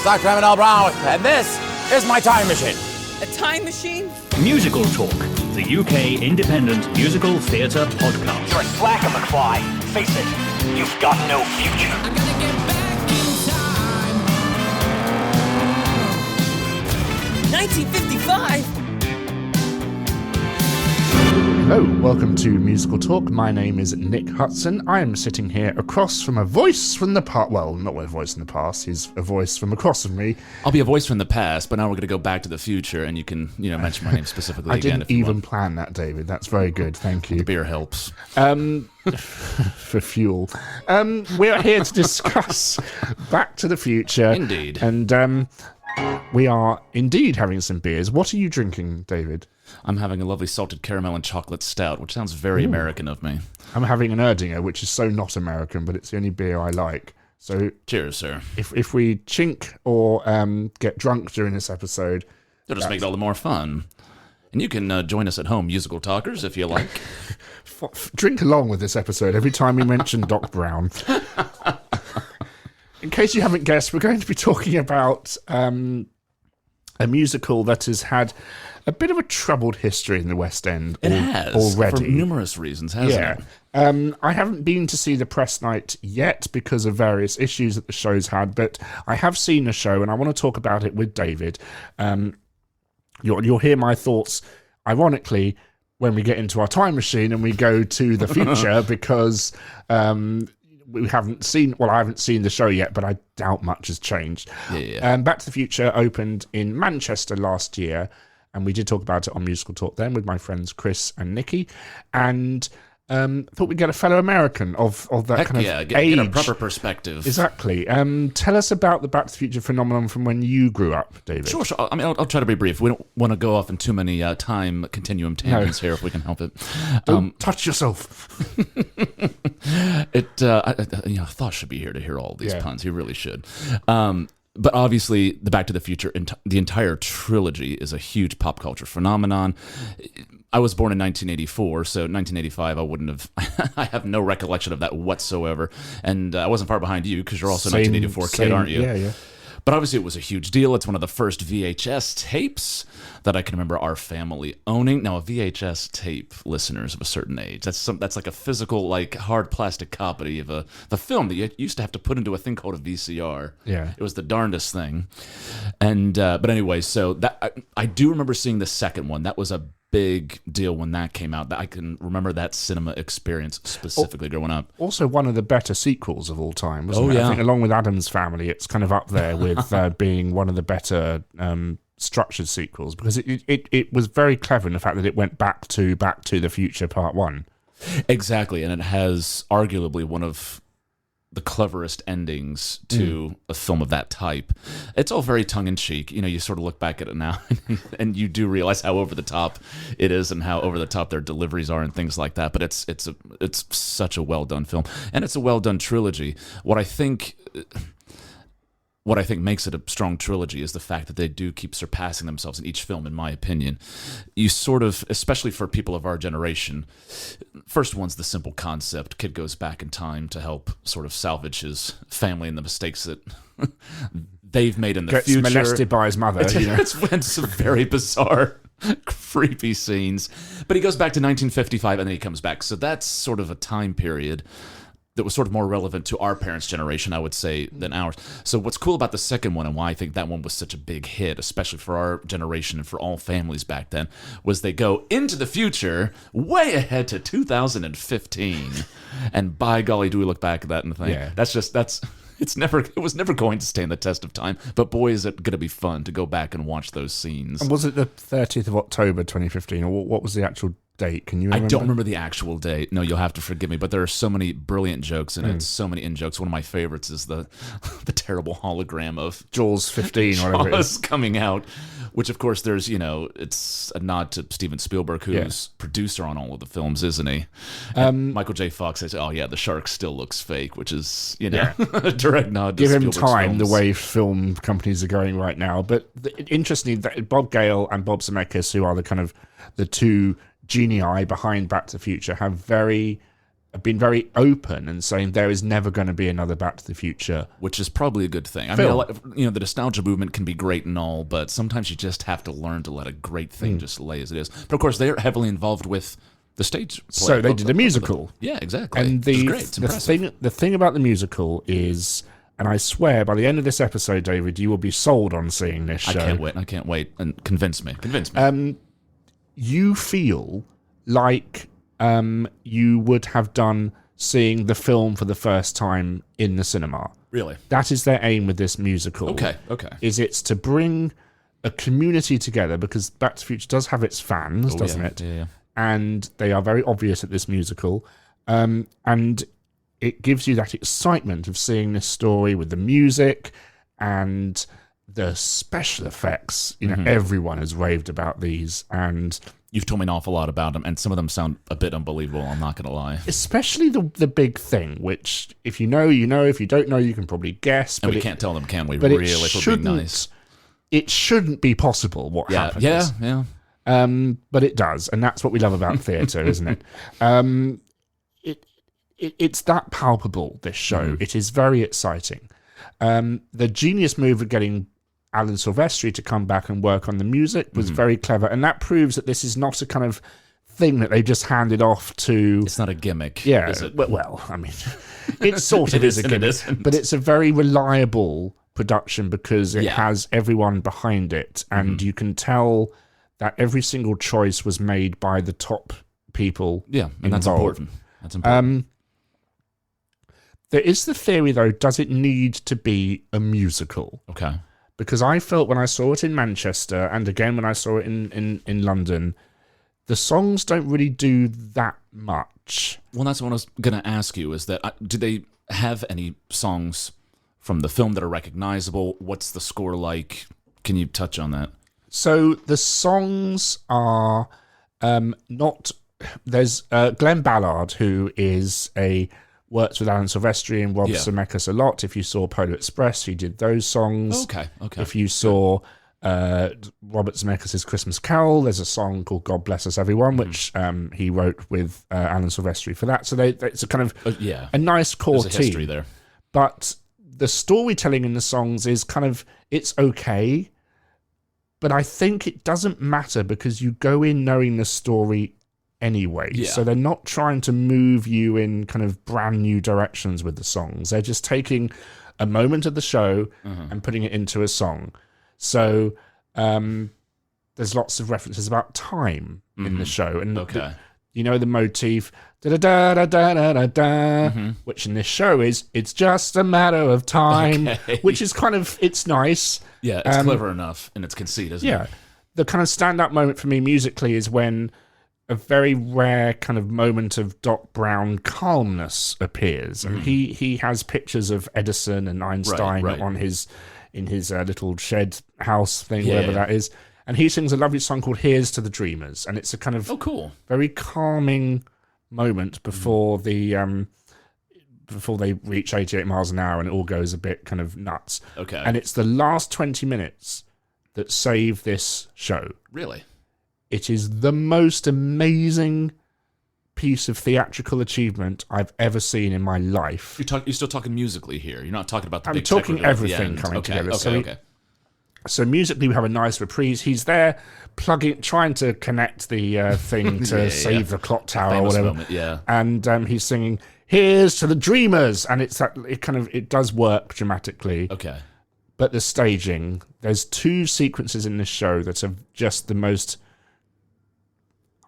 is Dr. Emmett Brown, and this is my time machine. A time machine? Musical Talk, the UK independent musical theatre podcast. You're a slacker, McFly. Face it, you've got no future. I gotta get back in time. 1955? Hello, welcome to Musical Talk. My name is Nick Hudson. I am sitting here across from a voice from the past. Well, not a voice from the past. He's a voice from across from me. I'll be a voice from the past, but now we're going to go back to the future, and you can, mention my name specifically I again. didn't even plan that, David. That's very good. Thank you. The beer helps. For fuel. We're here to discuss Back to the Future. Indeed. And we are indeed having some beers. What are you drinking, David? I'm having a lovely salted caramel and chocolate stout, which sounds very American of me. I'm having an Erdinger, which is so not American, but it's the only beer I like. So cheers, sir. If we chink or get drunk during this episode, it'll just make it all the more fun. And you can join us at home, musical talkers, if you like. Drink along with this episode every time we mention Doc Brown. In case you haven't guessed, we're going to be talking about a musical that has had a bit of a troubled history in the West End already. For numerous reasons, hasn't it? I haven't been to see the press night yet because of various issues that the show's had, but I have seen the show and I want to talk about it with David. You'll hear my thoughts, ironically, when we get into our time machine and we go to the future because we haven't seen, well, I haven't seen the show yet, but I doubt much has changed. Yeah. Back to the Future opened in Manchester last year, and we did talk about it on Musical Talk then with my friends Chris and Nikki, and thought we'd get a fellow American of that Heck kind of age. age. Get a proper perspective. Exactly. Tell us about the Back to the Future phenomenon from when you grew up, David. Sure. I mean, I'll try to be brief. We don't want to go off in too many time continuum tangents here, if we can help it. Don't touch yourself. Thought should be here to hear all these puns. He really should. But obviously, the Back to the Future, the entire trilogy is a huge pop culture phenomenon. I was born in 1984, so 1985, I wouldn't have. I have no recollection of that whatsoever, and I wasn't far behind you because you're also a 1984 kid, aren't you? Yeah. But obviously, it was a huge deal. It's one of the first VHS tapes that I can remember our family owning. Now, a VHS tape, listeners of a certain age, that's like a physical, like hard plastic copy of the film that you used to have to put into a thing called a VCR. Yeah, it was the darndest thing. And but anyway, so that I do remember seeing the second one. That was a big deal when that came out. That I can remember that cinema experience specifically growing up. Also one of the better sequels of all time, wasn't it? Yeah. I think along with Addams Family, it's kind of up there with being one of the better structured sequels, because it was very clever in the fact that it went back to the Future Part 1. Exactly, and it has arguably one of the cleverest endings to a film of that type. It's all very tongue-in-cheek. You sort of look back at it now and you do realize how over-the-top it is and how over-the-top their deliveries are and things like that. But it's such a well-done film. And it's a well-done trilogy. What I think makes it a strong trilogy is the fact that they do keep surpassing themselves in each film, in my opinion. You sort of, especially for people of our generation, first one's the simple concept. Kid goes back in time to help sort of salvage his family and the mistakes that they've made in the future. Gets molested by his mother. It's some very bizarre, creepy scenes. But he goes back to 1955 and then he comes back. So that's sort of a time period that was sort of more relevant to our parents' generation, I would say, than ours. So what's cool about the second one and why I think that one was such a big hit, especially for our generation and for all families back then, was they go into the future way ahead to 2015. And by golly, do we look back at that and think, it was never going to stand the test of time, but boy, is it going to be fun to go back and watch those scenes. And was it the 30th of October 2015, or what was the actual date? Can you remember? I don't remember the actual date. No, you'll have to forgive me, but there are so many brilliant jokes in it, so many in-jokes. One of my favorites is the terrible hologram of Jaws 15 or whatever it is coming out, which of course there's, it's a nod to Steven Spielberg, who's producer on all of the films, isn't he? Michael J. Fox says, oh yeah, the shark still looks fake, which is, a direct nod to Give him Spielberg's time, films. the way film companies are going right now. But interestingly, that Bob Gale and Bob Zemeckis, who are the two genii behind Back to the Future, have very been very open and saying there is never going to be another Back to the Future. Which is probably a good thing. I Film. mean, the nostalgia movement can be great and all, but sometimes you just have to learn to let a great thing just lay as it is. But of course, they're heavily involved with the stage play. So they did a musical. Yeah, exactly. And Which is great. It's impressive. the thing about the musical is, and I swear by the end of this episode, David, you will be sold on seeing this show. I can't wait. And convince me. You feel like you would have done seeing the film for the first time in the cinema. Really? That is their aim with this musical. Okay. Is it's to bring a community together, because Back to the Future does have its fans, doesn't it? Yeah. And they are very obvious at this musical. And it gives you that excitement of seeing this story with the music and the special effects. You know, everyone has raved about these, and You've told me an awful lot about them, and some of them sound a bit unbelievable, I'm not going to lie. especially the big thing, which if you know, you know. If you don't know, you can probably guess. And But we can't tell them, can we? but Really, it if we're being shouldn't. nice. It shouldn't be possible. What happens? Yeah. But it does, and that's what we love about theatre, isn't it? It's that palpable, this show. It is very exciting. The genius move of getting Alan Silvestri to come back and work on the music was very clever, and that proves that this is not a kind of thing that they just handed off to... It's not a gimmick, Yeah, is it? well, I mean, it sort of It is a is and it gimmick, isn't. but it's a very reliable production because it Yeah. has everyone behind it, and you can tell that every single choice was made by the top people. Yeah, and that's involved. important. That's important. There is the theory, though, does it need to be a musical? Okay. Because I felt when I saw it in Manchester, and again when I saw it in London, the songs don't really do that much. Well, that's what I was going to ask you, is that do they have any songs from the film that are recognizable? What's the score like? Can you touch on that? So the songs are not... There's Glenn Ballard, who works with Alan Silvestri and Rob Zemeckis a lot. If you saw Polar Express, he did those songs. Okay. If you saw Robert Zemeckis' Christmas Carol, there's a song called God Bless Us Everyone, which he wrote with Alan Silvestri for that. So it's a kind of a nice core There's a team. history there. But the storytelling in the songs is kind of, it's okay, but I think it doesn't matter because you go in knowing the story anyway. Yeah. So they're not trying to move you in kind of brand new directions with the songs. They're just taking a moment of the show and putting it into a song. So there's lots of references about time in the show. And the motif, da-da-da-da-da-da-da, which in this show is, it's just a matter of time, which is kind of, it's nice. Yeah, it's clever enough in its conceit, isn't it? Yeah. The kind of standout moment for me musically is when a very rare kind of moment of Doc Brown calmness appears, and he has pictures of Edison and Einstein on in his little shed house thing, whatever that is, and he sings a lovely song called "Here's to the Dreamers," and it's a kind of very calming moment before before they reach 88 miles an hour and it all goes a bit kind of nuts. Okay, and it's the last 20 minutes that save this show. Really. It is the most amazing piece of theatrical achievement I've ever seen in my life. You're still talking musically here. You're not talking about the I'm big talking check reveal at the everything end. coming together. Okay. So musically, we have a nice reprise. He's there trying to connect the thing to save the clock tower or whatever. Moment, And he's singing "Here's to the Dreamers," and it does work dramatically. Okay. But the staging, there's two sequences in this show that are just the most...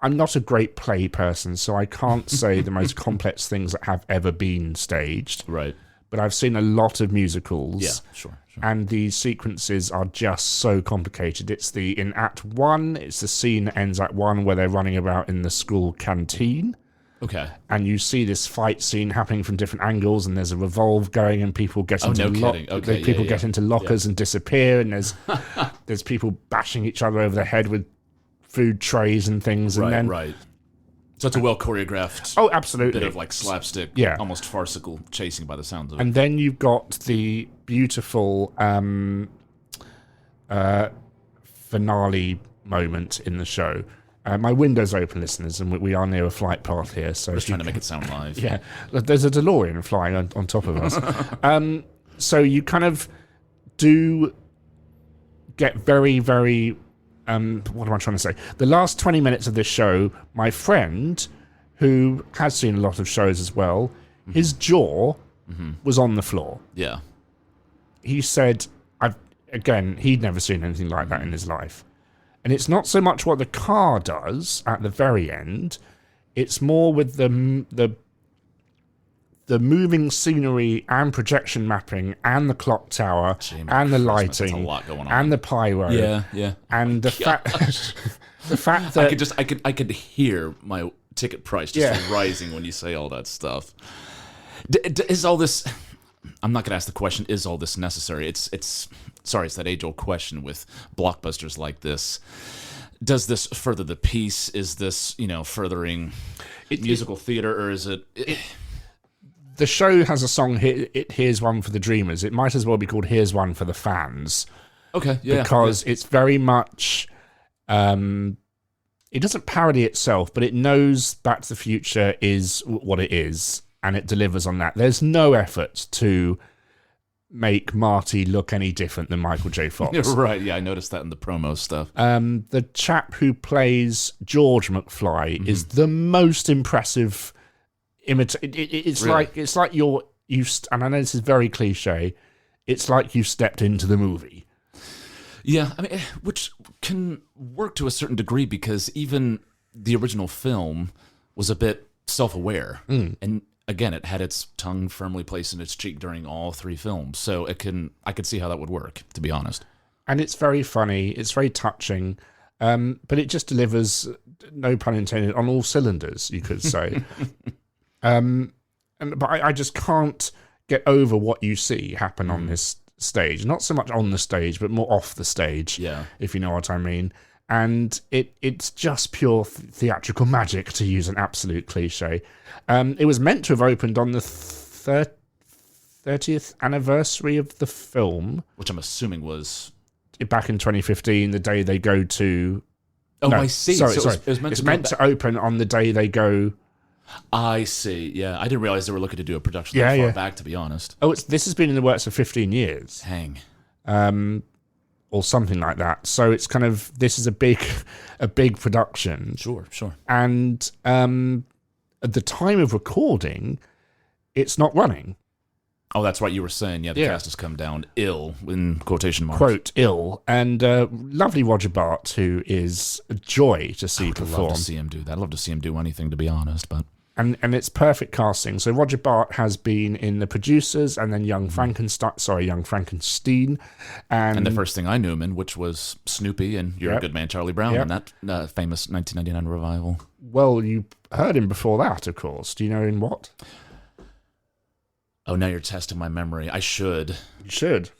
I'm not a great play person, so I can't say the most complex things that have ever been staged. Right. But I've seen a lot of musicals. Yeah, sure. And these sequences are just so complicated. In Act 1, it's the scene that ends Act 1 where they're running about in the school canteen. Okay. And you see this fight scene happening from different angles, and there's a revolve going, and people get into get into lockers and disappear, and there's people bashing each other over the head with food trays and things. Right. So it's a well choreographed. Oh, absolutely. Bit of like slapstick, almost farcical chasing by the sounds of it. And then you've got the beautiful finale moment in the show. My window's open, listeners, and we are near a flight path here. So Just trying to make it sound live. yeah, there's a DeLorean flying on top of us. So you kind of do get very, very... what am I trying to say? The last 20 minutes of this show, my friend, who has seen a lot of shows as well, his jaw was on the floor. Yeah. He said, he'd never seen anything like that in his life. And it's not so much what the car does at the very end, it's more with the moving scenery and projection mapping and the clock tower and the lighting that's a lot going on. and the pyro. Yeah. And the fact that I could hear my ticket price just rising when you say all that stuff. Is all this? I'm not going to ask the question. Is all this necessary? It's that age-old question with blockbusters like this. Does this further the piece? Is this furthering musical theater, or is it? The show has a song. Here's one for the dreamers. It might as well be called "Here's One for the Fans." Okay, yeah, because it's very much. It doesn't parody itself, but it knows Back to the Future is what it is, and it delivers on that. There's no effort to make Marty look any different than Michael J. Fox. Right, yeah, I noticed that in the promo stuff. The chap who plays George McFly is the most impressive It's really? like and I know this is very cliche, it's like you stepped into the movie. Yeah, I mean, which can work to a certain degree because even the original film was a bit self-aware. And again, it had its tongue firmly placed in its cheek during all three films. So I could see how that would work, to be honest. And it's very funny, it's very touching, but it just delivers, no pun intended, on all cylinders, you could say. But I just can't get over what you see happen on this stage. Not so much on the stage, but more off the stage, if you know what I mean. And it's just pure theatrical magic, to use an absolute cliche. It was meant to have opened on the 30th anniversary of the film, which I'm assuming was back in 2015, the day they go to... Oh, no, I see. Sorry. It was meant to open on the day they go... I see, yeah. I didn't realize they were looking to do a production that far back, to be honest. Oh, this has been in the works for 15 years. Hang. Or something like that. So it's kind of, this is a big production. Sure. And at the time of recording, it's not running. Oh, that's right. You were saying, the cast has come down ill, in quotation marks. Quote, ill. And lovely Roger Bart, who is a joy to see perform. I'd love to see him do that. I'd love to see him do anything, to be honest. But And it's perfect casting. So Roger Bart has been in The Producers and then Young Frankenstein. And the first thing I knew him in, which was Snoopy and You're a Good Man, Charlie Brown, and that famous 1999 revival. Well, you heard him before that, of course. Do you know in what? Oh, now you're testing my memory. I should. You should.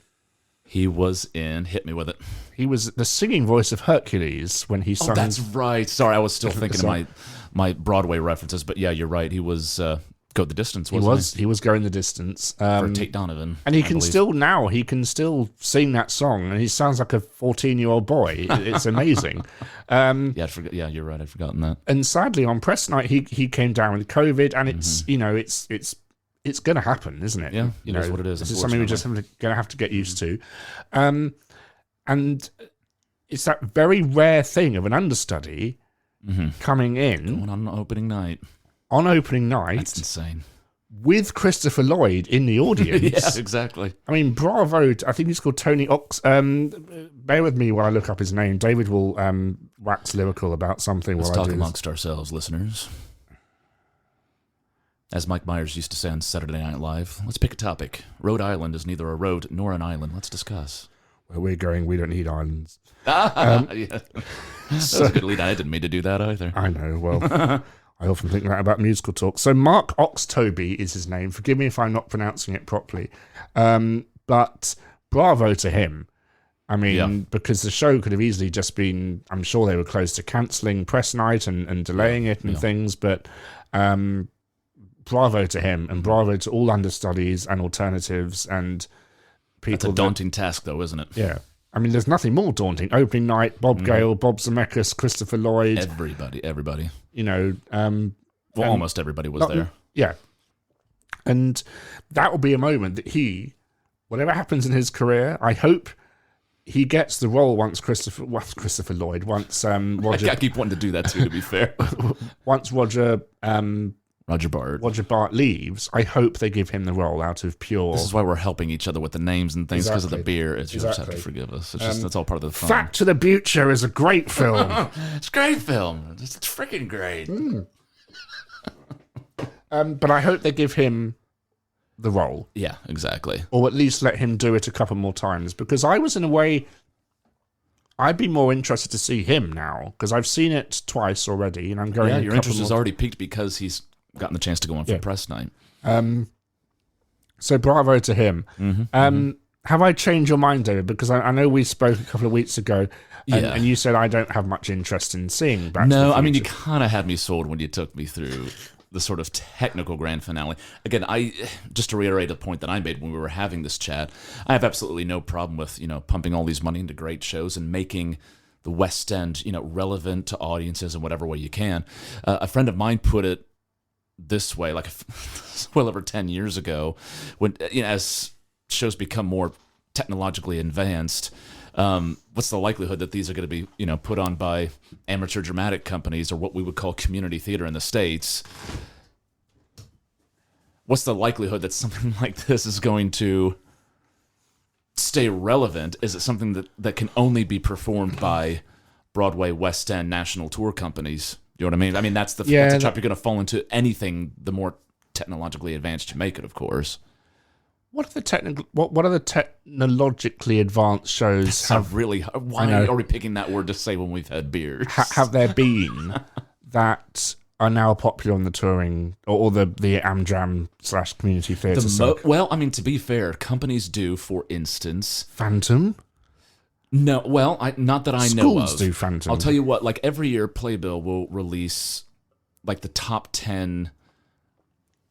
He was in... Hit me with it. He was the singing voice of Hercules when he sang... Oh, that's right. Sorry, I was still thinking of my Broadway references, but yeah, you're right. He was Go the Distance, wasn't he? He was going the distance. For Tate Donovan. And he can still sing that song, and he sounds like a 14-year-old boy. It's amazing. Yeah, you're right. I'd forgotten that. And sadly, on press night, he came down with COVID, and it's going to happen, isn't it? Yeah, that's what it is. This is something we're just going to have to get used to. And it's that very rare thing of an understudy coming in. Going on opening night. On opening night. That's insane. With Christopher Lloyd in the audience. Yeah, exactly. I mean, bravo. I think he's called Tony Ox. Bear with me while I look up his name. David will wax lyrical about something Let's while I talk do amongst ourselves, listeners. As Mike Myers used to say on Saturday Night Live, let's pick a topic. Rhode Island is neither a road nor an island. Let's discuss. Where we're going, we don't need islands. Yeah. That's a good lead. I didn't mean to do that either. I know, well, I often think that about musical talk. So Mark Oxtoby is his name. Forgive me if I'm not pronouncing it properly. But bravo to him. I mean, because the show could have easily just been, I'm sure they were close to cancelling press night and delaying it and things, but... bravo to him, and bravo to all understudies and alternatives and people. That's a daunting task, though, isn't it? Yeah. I mean, there's nothing more daunting. Opening night, Bob Gale, Bob Zemeckis, Christopher Lloyd. Everybody. You know, Well, almost everybody was there. Yeah. And that will be a moment that whatever happens in his career, I hope he gets the role once Christopher Lloyd, once Roger. I keep wanting to do that too, to be fair. Once Roger Bart leaves, I hope they give him the role out of pure. This is why we're helping each other with the names and things because of the Exactly. beer. You just have to forgive us. It's just that's all part of the fun. Back to the Future is a great film. It's a great film. It's freaking great. But I hope they give him the role, Yeah, exactly. or at least let him do it a couple more times. Because I was, in a way, I'd be more interested to see him now because I've seen it twice already, and I'm going. Yeah, a your couple interest more has already peaked because he's gotten the chance to go on for press night. So bravo to him. Have I changed your mind, David? Because I know we spoke a couple of weeks ago, and you said I don't have much interest in seeing Back to the No, Future. I mean, you kind of had me sold when you took me through the sort of technical grand finale. Again, just to reiterate a point that I made when we were having this chat, I have absolutely no problem with, pumping all these money into great shows and making the West End, relevant to audiences in whatever way you can. A friend of mine put it this way, like well over 10 years ago, when, as shows become more technologically advanced, what's the likelihood that these are going to be, put on by amateur dramatic companies or what we would call community theater in the States? What's the likelihood that something like this is going to stay relevant? Is it something that can only be performed by Broadway, West End, national tour companies? You know what I mean? I mean, that's the trap you're going to fall into anything the more technologically advanced you make it, of course. What are the technologically advanced shows? Why are we picking that word to say when we've had beers? Have there been that are now popular on the touring or the Amdram / community theatre? Well, I mean, to be fair, companies do, for instance, Phantom. No, well, not that I know of. Schools do Phantom. I'll tell you what, like every year, Playbill will release like the top 10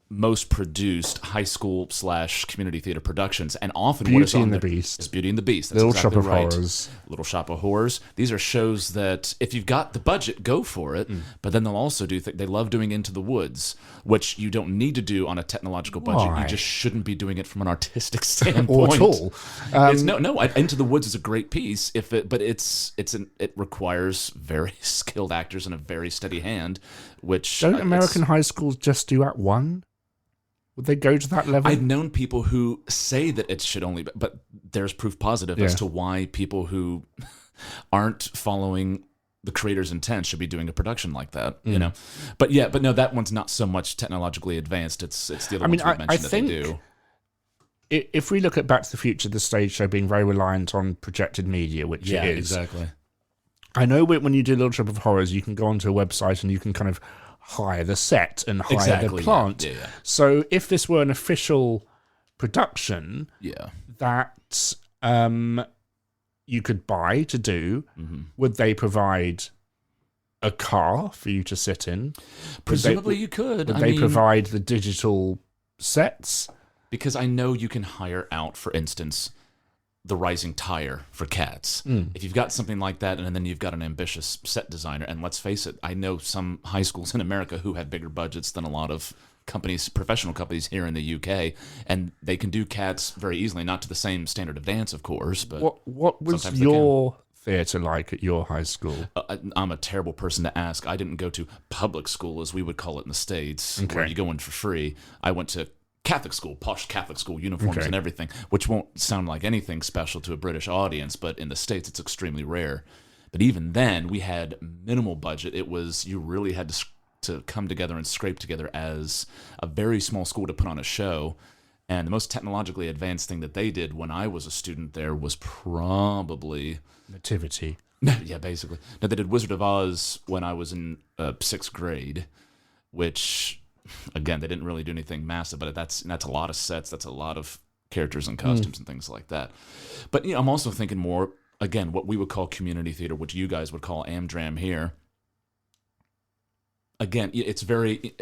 most produced high school / community theater productions, and often what is Beauty on and the there Beast. is Beauty and the Beast. That's Little exactly Shop of right. Horrors. Little Shop of Horrors. These are shows that if you've got the budget, go for it. But then they'll also do they love doing Into the Woods, which you don't need to do on a technological budget. Why? You just shouldn't be doing it from an artistic standpoint. Or at all. No. Into the Woods is a great piece. But it requires very skilled actors and a very steady hand. Which Don't American high schools just do Act 1? Would they go to that level? I've known people who say that it should only, but there's proof positive as to why people who aren't following the creator's intent should be doing a production like that, But no, that one's not so much technologically advanced. It's the other ones we mentioned that they do. If we look at Back to the Future, the stage show being very reliant on projected media, which it is. Exactly. I know when you do Little Shop of Horrors, you can go onto a website and you can kind of hire the set and hire the plant. Yeah. So if this were an official production that you could buy to do, would they provide a car for you to sit in? Presumably you could. Would they provide the digital sets? Because I know you can hire out, for instance, the rising tire for Cats. If you've got something like that, and then you've got an ambitious set designer, and let's face it, I know some high schools in America who have bigger budgets than a lot of companies, professional companies here in the UK, and they can do Cats very easily, not to the same standard of dance, of course. But what was your theatre like at your high school? I'm a terrible person to ask. I didn't go to public school, as we would call it in the States, where you go in for free. I went to Catholic school, posh Catholic school, uniforms and everything, which won't sound like anything special to a British audience, but in the States it's extremely rare. But even then, we had minimal budget. It was, you really had to come together and scrape together as a very small school to put on a show. And the most technologically advanced thing that they did when I was a student there was probably Nativity. Yeah, basically. No, they did Wizard of Oz when I was in 6th grade, which, again, they didn't really do anything massive, but that's a lot of sets, that's a lot of characters and costumes and things like that. But I'm also thinking more, again, what we would call community theater, which you guys would call Amdram here. Again, it's very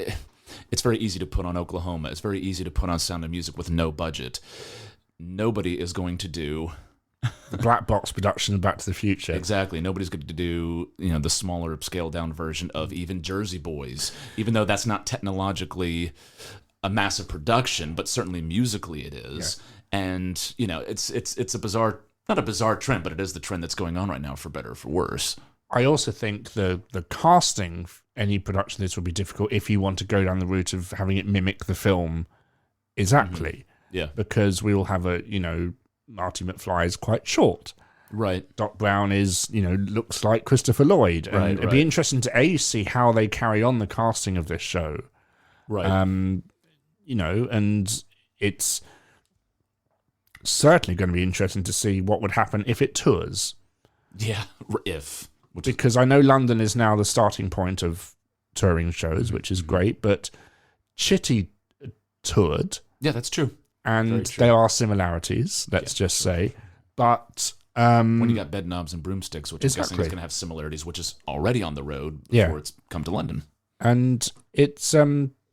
easy to put on Oklahoma. It's very easy to put on Sound of Music with no budget. Nobody is going to do the black box production of Back to the Future. Exactly. Nobody's going to do, the smaller scaled down version of even Jersey Boys, even though that's not technologically a massive production, but certainly musically it is. Yeah. And, it's a bizarre, not a bizarre trend, but it is the trend that's going on right now, for better or for worse. I also think the casting, any production of this would be difficult if you want to go down the route of having it mimic the film exactly. Mm-hmm. Yeah. Because we will have Marty McFly is quite short. Right. Doc Brown looks like Christopher Lloyd. And it'd be interesting to see how they carry on the casting of this show. Right. And it's certainly going to be interesting to see what would happen if it tours. Yeah, Because I know London is now the starting point of touring shows, which is great, but Chitty toured. Yeah, that's true. And there are similarities, let's just say. But when you got Bed Knobs and Broomsticks, which I'm guessing is going to have similarities, which is already on the road before it's come to London. And it's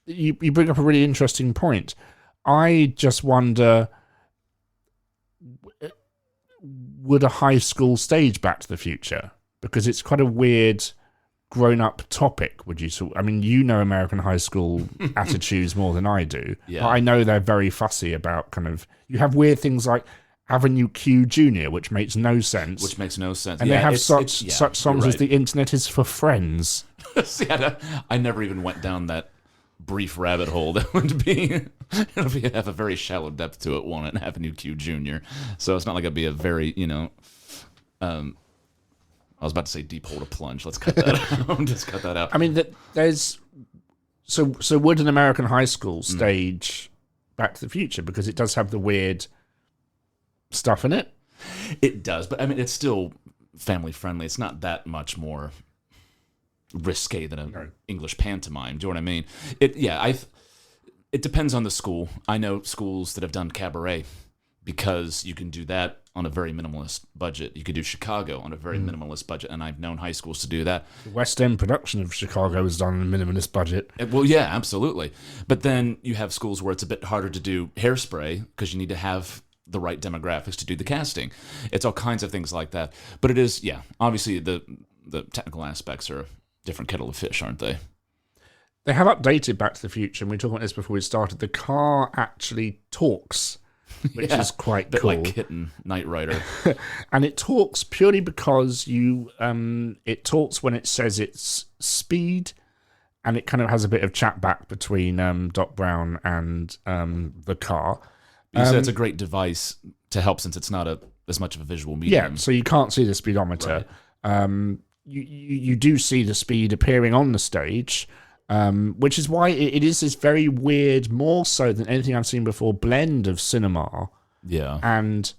you bring up a really interesting point. I just wonder, would a high school stage Back to the Future? Because it's quite a weird grown-up topic, would you? American high school attitudes more than I do. Yeah. But I know they're very fussy about you have weird things like Avenue Q Jr., which makes no sense. And they have such songs as The Internet is for Friends. See, I never even went down that brief rabbit hole. That would be, have a very shallow depth to it, won't it? Avenue Q Jr. So it's not like it'd be a very, I was about to say deep hole to plunge. Let's cut that out. Just cut that out. I mean, there's... So would an American high school stage Back to the Future? Because it does have the weird stuff in it. It does, but I mean, it's still family friendly. It's not that much more risque than an English pantomime. Do you know what I mean? It depends on the school. I know schools that have done cabaret because you can do that on a very minimalist budget. You could do Chicago on a very minimalist budget, and I've known high schools to do that. The West End production of Chicago was done on a minimalist budget. Well, yeah, absolutely. But then you have schools where it's a bit harder to do Hairspray because you need to have the right demographics to do the casting. It's all kinds of things like that. But it is, obviously the technical aspects are a different kettle of fish, aren't they? They have updated Back to the Future, and we talked about this before we started. The car actually talks, which is quite cool. Like Kitten, Knight Rider. And it talks purely because it talks when it says its speed, and it kind of has a bit of chat back between Doc Brown and the car. You said it's a great device to help since it's not as much of a visual medium. Yeah, so you can't see the speedometer. Right. You do see the speed appearing on the stage, which is why it is this very weird, more so than anything I've seen before, blend of cinema and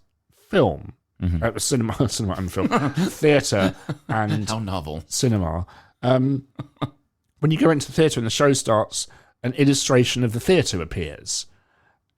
film. Mm-hmm. Cinema and film. Theatre and how novel. Cinema. When you go into the theatre and the show starts, an illustration of the theatre appears.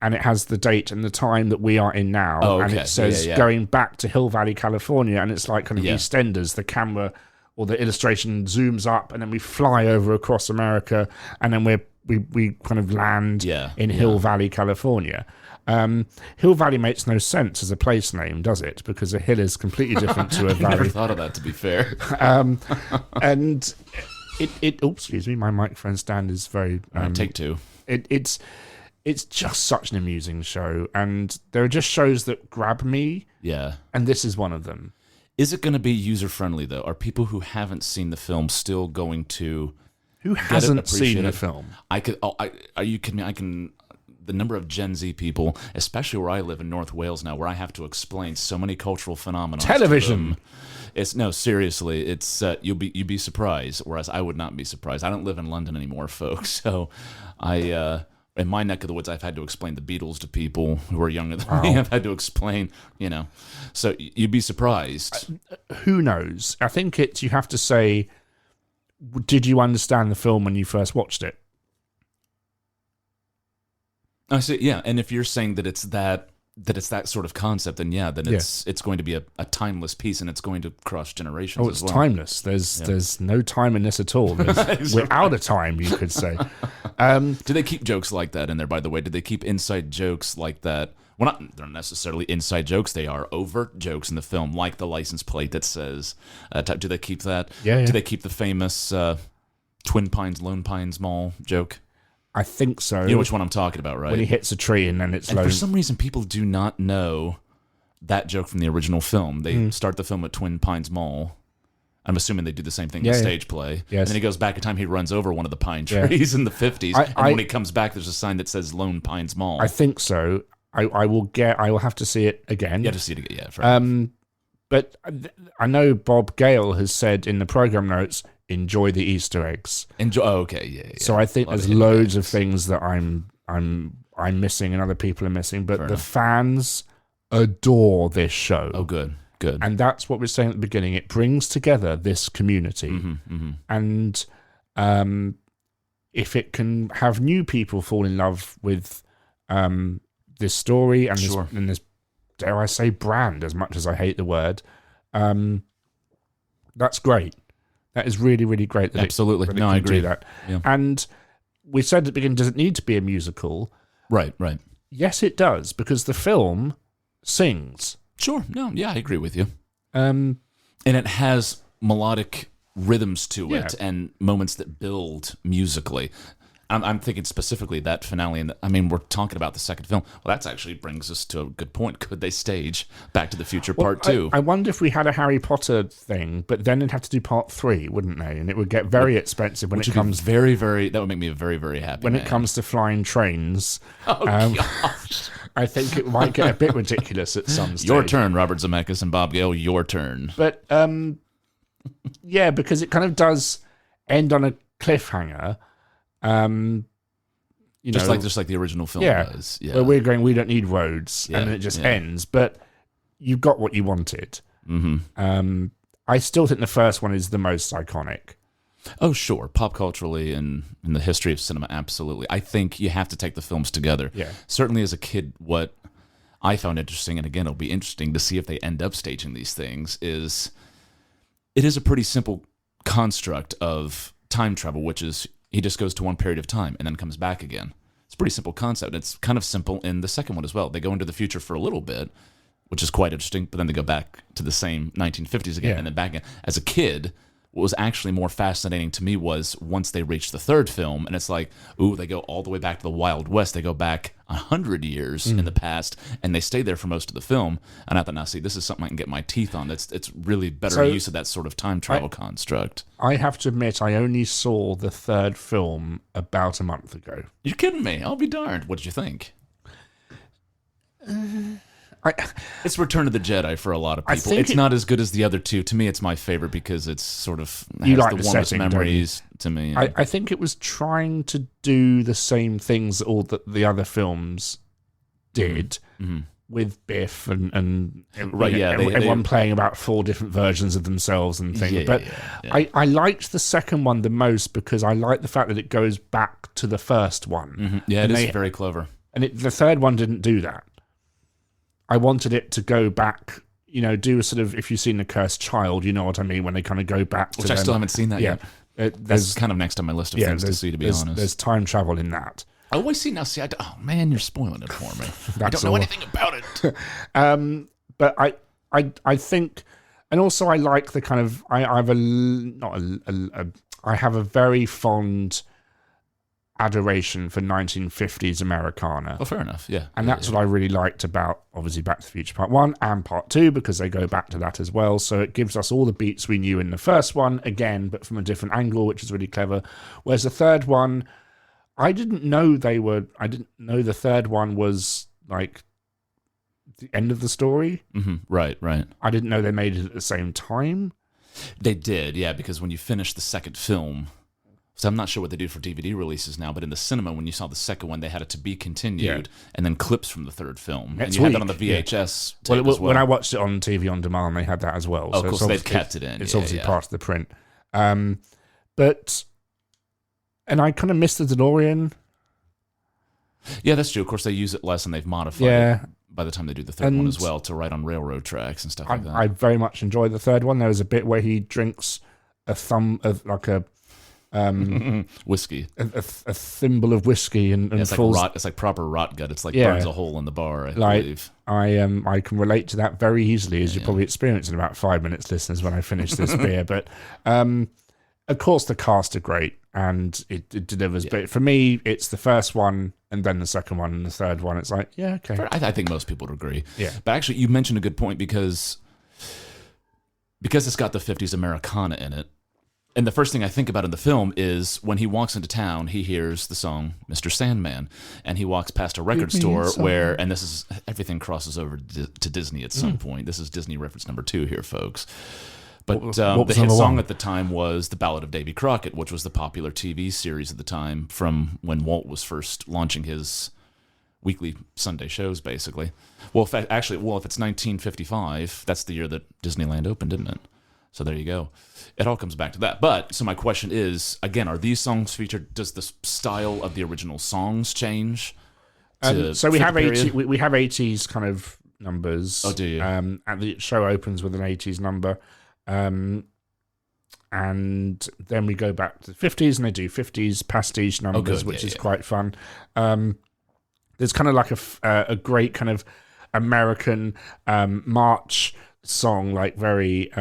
And it has the date and the time that we are in now. Oh, okay. And it says going back to Hill Valley, California. And it's like kind of EastEnders. The camera or the illustration zooms up and then we fly over across America. And then we kind of land in Hill Valley, California. Hill Valley makes no sense as a place name, does it? Because a hill is completely different to a valley. I never thought of that, to be fair. And it excuse me, my microphone stand is very... take two. It's just such an amusing show, and there are just shows that grab me. Yeah. And this is one of them. Is it going to be user-friendly, though? Are people who haven't seen the film still going to... Who hasn't seen the film? Are you kidding me? I can... The number of Gen Z people, especially where I live in North Wales now, where I have to explain so many cultural phenomena. Television. Seriously, it's you'd be surprised, whereas I would not be surprised. I don't live in London anymore, folks, so in my neck of the woods, I've had to explain the Beatles to people who are younger than me. I've had to explain, So you'd be surprised. Who knows? I think you have to say, did you understand the film when you first watched it? I see, yeah. And if you're saying that it's that sort of concept, then it's going to be a timeless piece, and it's going to cross generations. Oh, it's timeless. There's no time in this at all. We're out of time, you could say. Do they keep jokes like that in there? By the way, did they keep inside jokes like that well, they're not necessarily inside jokes. They are overt jokes in the film, like the license plate that says, do they keep that? Yeah. Do they keep the famous Twin Pines, Lone Pines Mall joke? I think so. You know which one I'm talking about, right? When he hits a tree and then it's and for some reason, people do not know that joke from the original film. They start the film at Twin Pines Mall. I'm assuming they do the same thing in the stage play. Yes. And then he goes back in time, he runs over one of the pine trees in the 50s. And when he comes back, there's a sign that says Lone Pines Mall. I think so. I will have to see it again. Yeah, to see it again. Yeah, but I know Bob Gale has said in the program notes, enjoy the Easter eggs. Okay, yeah. So I think there's loads of things that I'm missing and other people are missing, but the fans adore this show. Oh, good. And that's what we're saying at the beginning. It brings together this community. And if it can have new people fall in love with this story and, this, dare I say, brand, as much as I hate the word, that's great. That is really, really great. Absolutely. I agree. Do that. Yeah. And we said at the beginning, does it need to be a musical? Right. Yes, it does, because the film sings. Sure. No, yeah, I agree with you. And it has melodic rhythms to it and moments that build musically. I'm thinking specifically that finale, and I mean, we're talking about the second film. Well, that actually brings us to a good point. Could they stage Back to the Future Part 2? I wonder if we had a Harry Potter thing, but then they'd have to do Part 3, wouldn't they? And it would get very expensive when it comes... very, very... That would make me a very, very happy When man. it comes to flying trains... Oh, gosh. I think it might get a bit ridiculous at some stage. Your turn, Robert Zemeckis and Bob Gale, your turn. But, yeah, because it kind of does end on a cliffhanger... just like the original film does. Yeah. Where we're going, we don't need roads, and it just ends. But you got what you wanted. Mm-hmm. I still think the first one is the most iconic. Oh, sure. Pop culturally and in the history of cinema, absolutely. I think you have to take the films together. Yeah. Certainly as a kid, what I found interesting, and again, it'll be interesting to see if they end up staging these things, is it is a pretty simple construct of time travel, which is he just goes to one period of time and then comes back again. It's a pretty simple concept. It's kind of simple in the second one as well. They go into the future for a little bit, which is quite interesting, but then they go back to the same 1950s again and then back again. As a kid, what was actually more fascinating to me was once they reached the third film, and it's like, ooh, they go all the way back to the Wild West. They go back 100 years in the past, and they stay there for most of the film. And I thought, now, see, this is something I can get my teeth on. It's really better use of that sort of time travel construct. I have to admit, I only saw the third film about a month ago. You're kidding me. I'll be darned. What did you think? It's Return of the Jedi for a lot of people. It's not as good as the other two. To me, it's my favorite because it's sort of has like the the warmest setting, memories to me. I think it was trying to do the same things that all the other films did with Biff and everyone playing about 4 different versions of themselves and things. I liked the second one the most because I liked the fact that it goes back to the first one. Yeah, it is very clever. And the third one didn't do that. I wanted it to go back, do a sort of, if you've seen The Cursed Child, you know what I mean, when they kind of go back to Which I still haven't seen that yet. That's kind of next on my list of things to see, to be honest. There's time travel in that. Oh, I see now. See, oh man, you're spoiling it for me. I don't know anything about it. But I think, and also I like the kind of, I have a very fond adoration for 1950s Americana. Oh, fair enough, yeah. And that's what I really liked about, obviously, Back to the Future Part 1 and Part 2, because they go back to that as well. So it gives us all the beats we knew in the first one, again, but from a different angle, which is really clever. Whereas the third one, I didn't know the third one was, like, the end of the story. Mm-hmm. Right. I didn't know they made it at the same time. They did, yeah, because when you finish the second film... So I'm not sure what they do for DVD releases now, but in the cinema, when you saw the second one, they had it to be continued, and then clips from the third film. And you had that on the VHS tape as well. When I watched it on TV on demand, they had that as well. Oh, so of course, they've kept it in. It's obviously part of the print. And I kind of missed the DeLorean. Yeah, that's true. Of course, they use it less, and they've modified it by the time they do the third one as well to ride on railroad tracks and stuff like that. I very much enjoyed the third one. There was a bit where he drinks a Whiskey. a thimble of whiskey and Yeah, it's falls. like rot. It's like proper rot gut. It's like Yeah. burns a hole in the bar. I Like believe. I can relate to that very easily, as you probably experience in about 5 minutes, listeners, when I finish this beer. But of course, the cast are great and it delivers. But for me, it's the first one and then the second one and the third one. It's like, yeah, okay. I think most people would agree. Yeah. But actually, you mentioned a good point because it's got the 50s Americana in it. And the first thing I think about in the film is when he walks into town, he hears the song Mr. Sandman. And he walks past a record store where, and this is, everything crosses over to Disney at some point. This is Disney reference number 2 here, folks. But what was the hit number song one? at the time was The Ballad of Davy Crockett, which was the popular TV series at the time from when Walt was first launching his weekly Sunday shows, basically. Well, if it's 1955, that's the year that Disneyland opened, didn't it? So there you go. It all comes back to that. But, so my question is, again, are these songs featured? Does the style of the original songs change? So we have 80, we have 80s kind of numbers. Oh, do you? And the show opens with an 80s number. And then we go back to the 50s and they do 50s pastiche numbers, which is quite fun. There's kind of like a great kind of American march song, like very...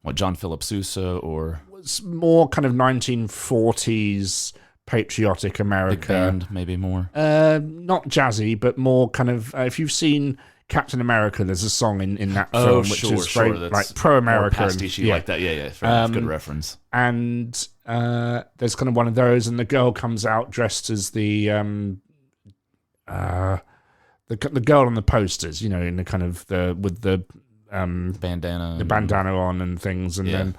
what, John Philip Sousa or... It's more kind of 1940s patriotic America. Big band, maybe more. Not jazzy, but more kind of... if you've seen Captain America, there's a song in that film which is very like pro-American. Pastiche like that, yeah. Fair enough. Good reference. And there's kind of one of those, and the girl comes out dressed as the girl on the posters, in the kind of with the bandana on and things, and then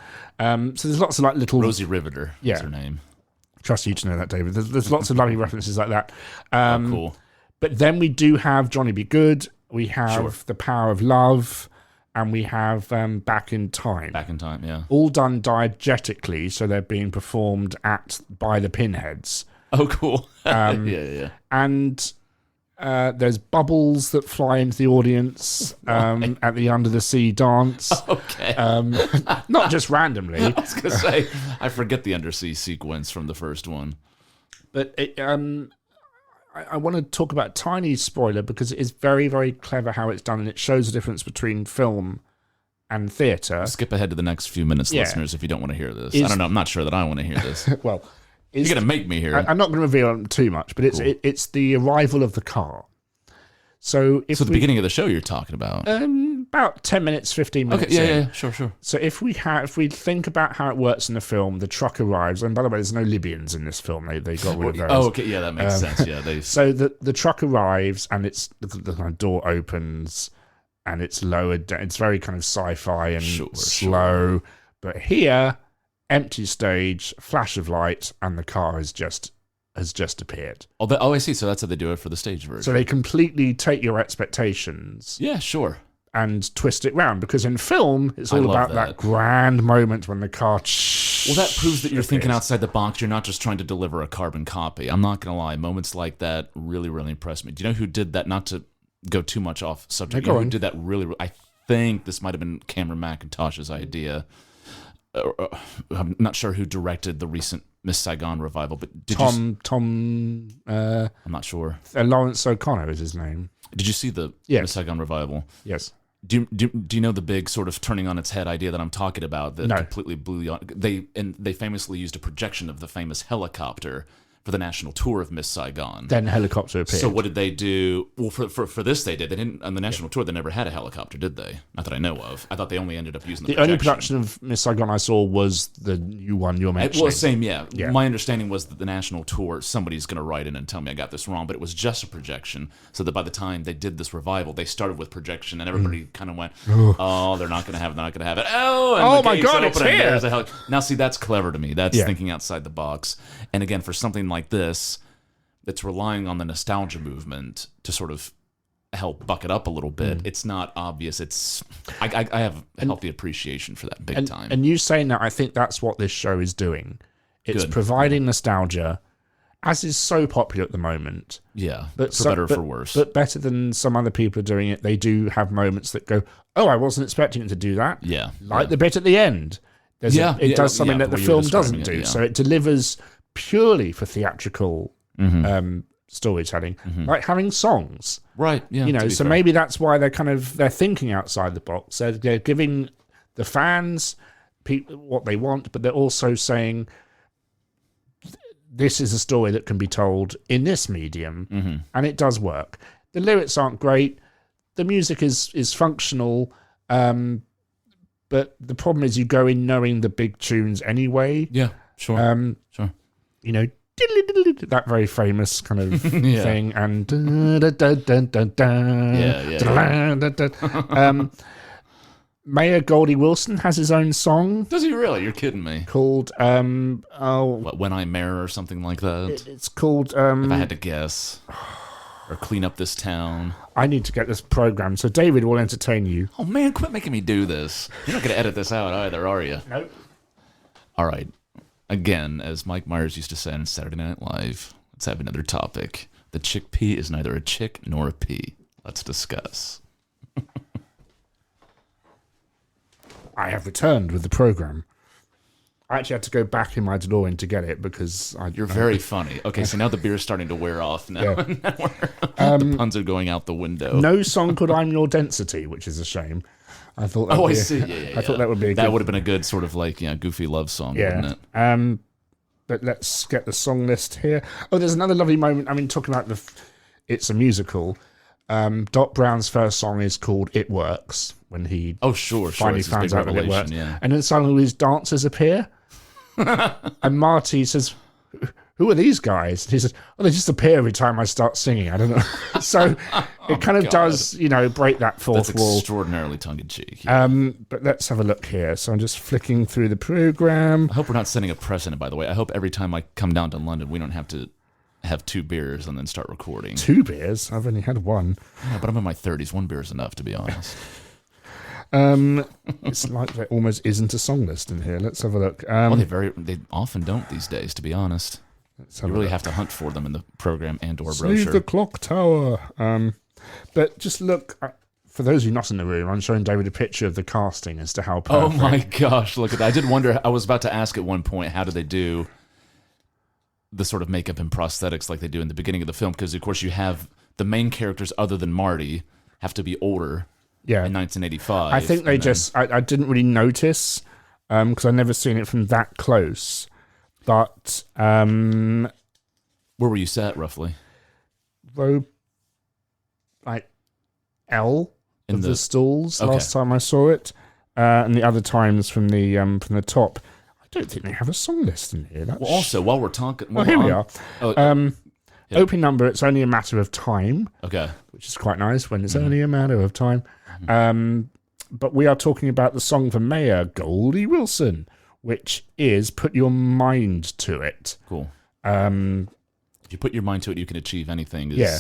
so there's lots of like little Rosie Riveter is her name. Trust you to know that, David. There's lots of lovely references like that. Cool. But then we do have Johnny Be Good. We have The Power of Love, and we have Back in Time. Back in Time, yeah. All done diegetically, so they're being performed by the Pinheads. Oh, cool. Yeah. And there's bubbles that fly into the audience at the Under the Sea dance. Okay. Not just randomly. I was going to say, I forget the undersea sequence from the first one. But I want to talk about a tiny spoiler because it is very, very clever how it's done, and it shows the difference between film and theatre. Skip ahead to the next few minutes, listeners, if you don't want to hear this. I don't know. I'm not sure that I want to hear this. Well, you're going to make me hear it. I'm not going to reveal too much, but it's the arrival of the car. So the beginning of the show you're talking about. About 10 minutes, 15 minutes. Okay, yeah, sure. So if we think about how it works in the film, the truck arrives, and by the way, there's no Libyans in this film. They got rid of those. Oh, okay, yeah, that makes sense. Yeah, so the truck arrives, and the kind of door opens, and it's lowered. It's very kind of sci-fi and slow. But here, empty stage, flash of light, and the car has just appeared. Oh, I see. So that's how they do it for the stage version. So they completely take your expectations. Yeah, sure. And twist it round, because in film it's all about that grand moment when the car. Well, that proves that you're thinking outside the box. You're not just trying to deliver a carbon copy. I'm not going to lie. Moments like that really, really impressed me. Do you know who did that? Not to go too much off subject. Who did that really? I think this might have been Cameron Mackintosh's idea. I'm not sure who directed the recent Miss Saigon revival, but Tom. I'm not sure. Lawrence O'Connor is his name. Did you see the Miss Saigon revival? Yes. Do you know the big sort of turning on its head idea that I'm talking about that completely blew you on? They famously used a projection of the famous helicopter for the national tour of Miss Saigon. Then helicopter appeared. So what did they do? Well, for this they did. They didn't on the national tour. They never had a helicopter, did they? Not that I know of. I thought they only ended up using the only production of Miss Saigon I saw was the new one you're mentioning. Well, same, yeah. My understanding was that the national tour, somebody's going to write in and tell me I got this wrong, but it was just a projection. So that by the time they did this revival, they started with projection, and everybody kind of went, "Oh, they're not going to have it. They're not going to have it. Oh my God, it's here!" Now, see, that's clever to me. That's thinking outside the box. And again, for something like this, that's relying on the nostalgia movement to sort of help buck it up a little bit. It's not obvious. I have a healthy appreciation for that big time. And you saying that, I think that's what this show is doing. It's providing nostalgia, as is so popular at the moment. Yeah, but for better or for worse. But better than some other people are doing it. They do have moments that go, "Oh, I wasn't expecting it to do that." Yeah. Like the bit at the end. It does something that the where you were film describing doesn't it, do. yeah. So it delivers purely for theatrical storytelling, like having songs. Right. Yeah. You know, to be so fair. maybe that's why they're thinking outside the box. They're giving the fans people what they want, but they're also saying this is a story that can be told in this medium, and it does work. The lyrics aren't great. The music is functional, but the problem is you go in knowing the big tunes anyway. Yeah. Sure. Sure. You know, that very famous kind of Yeah. thing, and Mayor Goldie Wilson has his own song Does he really? You're kidding me. called What, When I Mayor or something like that? it's called If I had to guess. Or Clean Up This Town. I need to get this program, so David will entertain you. Oh, man, quit making me do this. You're not going to edit this out either, are you? Nope. All right. Again, as Mike Myers used to say on Saturday Night Live, let's have another topic. The chickpea is neither a chick nor a pea. Let's discuss. I have returned with the program. I actually had to go back in my DeLorean to get it because You're very funny. Okay, so now the beer's starting to wear off now. Yeah. The puns are going out the window. no song called "I'm Your Density," which is a shame. I thought. That Oh, would I be see. Yeah. I thought that would be. That would have been a good sort of like, goofy love song, wouldn't Yeah. it? But let's get the song list here. Oh, there's another lovely moment. I mean, talking about it's a musical. Doc Brown's first song is called "It Works" when he finally It's his finds big out that it works, revelation, yeah. and then suddenly all these dancers appear, and Marty says, "Who are these guys?" And he says, "Oh, they just appear every time I start singing." I don't know. So it kind of does, break that fourth That's wall. extraordinarily tongue-in-cheek. But let's have a look here. So I'm just flicking through the program. I hope we're not setting a precedent, by the way. I hope every time I come down to London, we don't have to have 2 beers and then start recording. 2 beers. I've only had one. Yeah, but I'm in my 30s. 1 beer is enough, to be honest. It's like there almost isn't a song list in here. Let's have a look. Well, they often don't these days, to be honest. Let's You have a really look. have to hunt for them in the program and/or Save brochure. the clock tower. But just look, for those of you not in the room, I'm showing David a picture of the casting as to how Oh perfect. my gosh, look at that. I did wonder, I was about to ask at one point, how do they do the sort of makeup and prosthetics like they do in the beginning of the film? Because, of course, you have the main characters other than Marty have to be older Yeah. in 1985. I think they and then- just, I didn't really notice because I've never seen it from that close. But Where were you sat, roughly? row like L In of the- the stalls Okay. last time I saw it, and the other times from the top. I don't think they have a song list in here. That's Well, also, while we're talking... oh, here we are. Oh, yeah. Opening number. It's only a matter of time, okay. which is quite nice when it's only a matter of time. But we are talking about the song for Mayor Goldie Wilson, which is "Put Your Mind to It." Cool. Um, If you put your mind to it, you can achieve anything. Is Yeah.